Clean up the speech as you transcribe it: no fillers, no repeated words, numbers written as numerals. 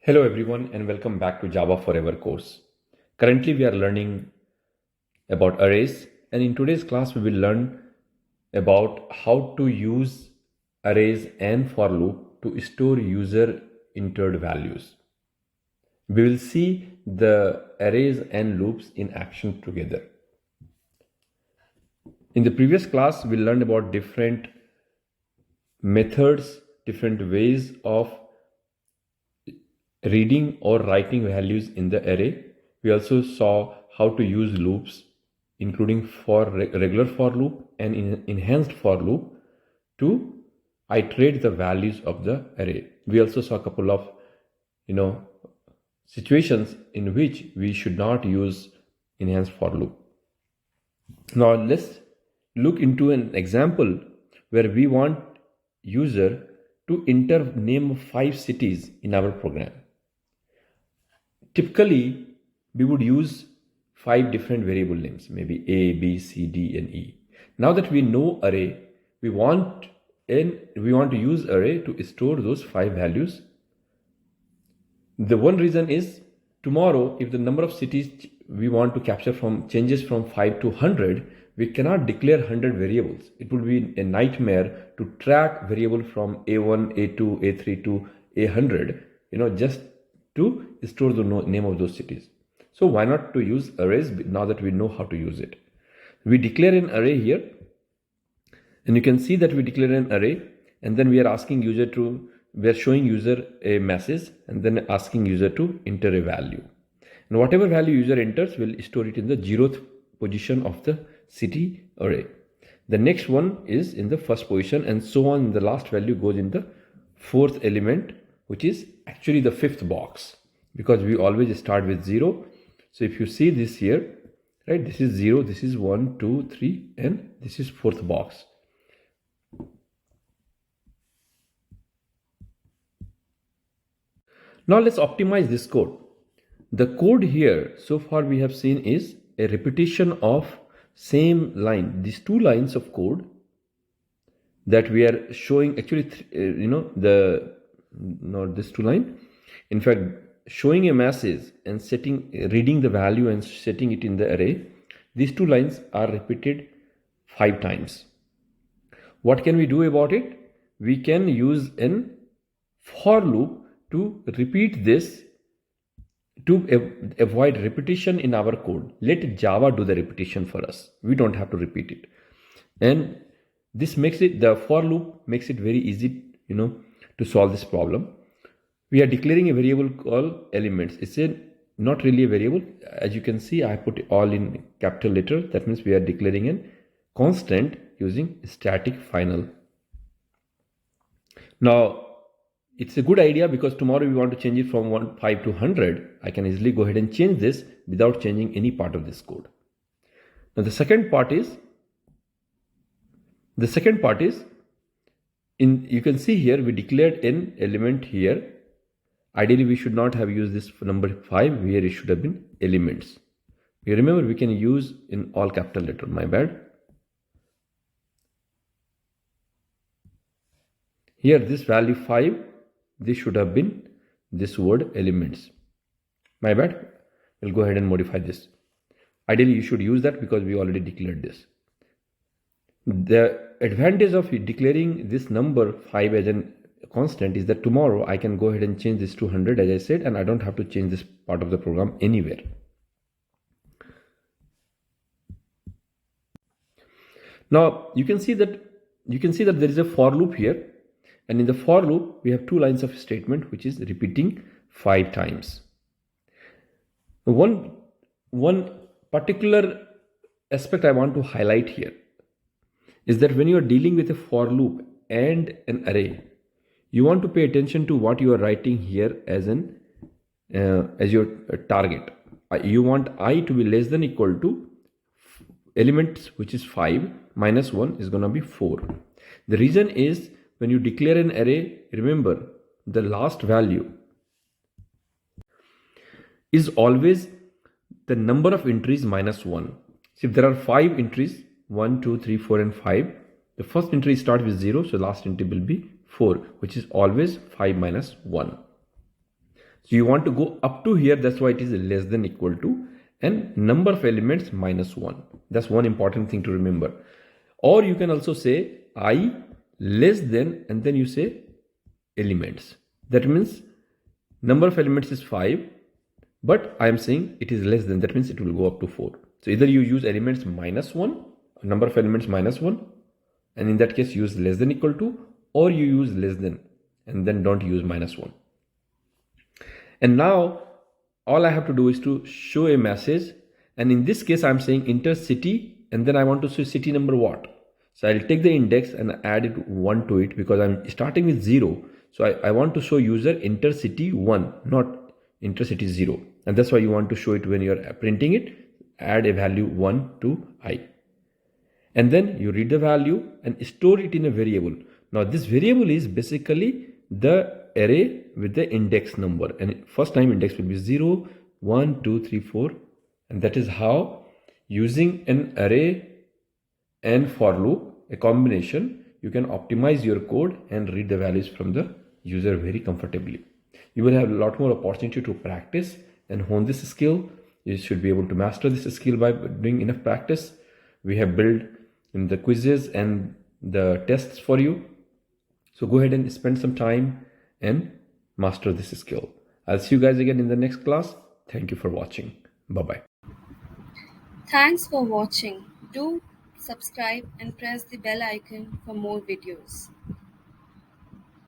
Hello everyone and welcome back to Java Forever course. Currently we are learning about arrays, and in today's class we will learn about how to use arrays and for loop to store user entered values. We will see the arrays and loops in action together. In the previous class we learned about different methods, different ways of reading or writing values in the array. We also saw how to use loops, including for regular for loop and enhanced for loop to iterate the values of the array. We also saw a couple of situations in which we should not use enhanced for loop. Now let's look into an example where we want user to enter name of 5 cities in our program. Typically, we would use 5 different variable names, maybe A, B, C, D, and E. Now that we know array, we want to use array to store those 5 values. The one reason is tomorrow, if the number of cities we want to capture changes from 5 to 100, we cannot declare 100 variables. It would be a nightmare to track variable from A1, A2, A3 to A100, just to store the name of those cities. So why not to use arrays now that we know how to use it? We declare an array here, and you can see that we declare an array, and then we are showing user a message and then asking user to enter a value. And whatever value user enters, will store it in the 0th position of the city array. The next one is in the first position, and so on. The last value goes in the 4th element, which is actually the 5th box, because we always start with 0. So if you see this here, right, this is 0, this is 1, 2, 3, and this is 4th box. Now let's optimize this code. The code here so far we have seen is a repetition of same line. These 2 lines of code that we are showing, actually not this 2 line, in fact showing a message and reading the value and setting it in the array. These 2 lines are repeated 5 times. What can we do about it? We can use an for loop to repeat this, to avoid repetition in our code. Let Java do the repetition for us. We don't have to repeat it. And this makes it, the for loop makes it very easy, to solve this problem. We are declaring a variable called elements. It's not really a variable. As you can see, I put it all in capital letter. That means we are declaring a constant using static final. Now, it's a good idea because tomorrow we want to change it from 5 to 100. I can easily go ahead and change this without changing any part of this code. Now the second part is, you can see here we declared an element here. Ideally we should not have used this number 5, where it should have been elements. You remember we can use in all capital letter, my bad. Here this value 5, this should have been this word elements. My bad. We'll go ahead and modify this. Ideally you should use that because we already declared this. The advantage of declaring this number 5 as a constant is that tomorrow I can go ahead and change this to 100, as I said, and I don't have to change this part of the program anywhere. Now you can see that there is a for loop here. And in the for loop, we have 2 lines of statement, which is repeating 5 times. One particular aspect I want to highlight here is that when you are dealing with a for loop and an array, you want to pay attention to what you are writing here as your target. You want I to be less than equal to elements, which is 5 minus 1 is going to be 4. The reason is, when you declare an array, remember the last value is always the number of entries minus 1. So if there are 5 entries, 1, 2, 3, 4 and 5, the first entry starts with 0, so last entry will be 4, which is always 5 minus 1. So you want to go up to here, that's why it is less than equal to, and number of elements minus 1. That's one important thing to remember. Or you can also say I less than, and then you say elements. That means number of elements is 5, but I am saying it is less than, that means it will go up to 4. So either you use elements minus 1, number of elements minus 1, and in that case use less than equal to, or you use less than and then don't use minus 1. And now all I have to do is to show a message, and in this case I'm saying enter city, and then I want to show city number what. So I'll take the index and add it 1 to it because I'm starting with 0. So I want to show user enter city 1, not enter city 0. And that's why you want to show it when you're printing it, add a value 1 to I. And then you read the value and store it in a variable. Now this variable is basically the array with the index number, and first time index will be 0, 1, 2, 3, 4. And that is how, using an array and for loop, a combination, you can optimize your code and read the values from the user very comfortably. You will have a lot more opportunity to practice and hone this skill. You should be able to master this skill by doing enough practice. We have built in the quizzes and the tests for you. So go ahead and spend some time and master this skill. I'll see you guys again in the next class. Thank you for watching. Bye-bye. Thanks for watching. Do subscribe and press the bell icon for more videos.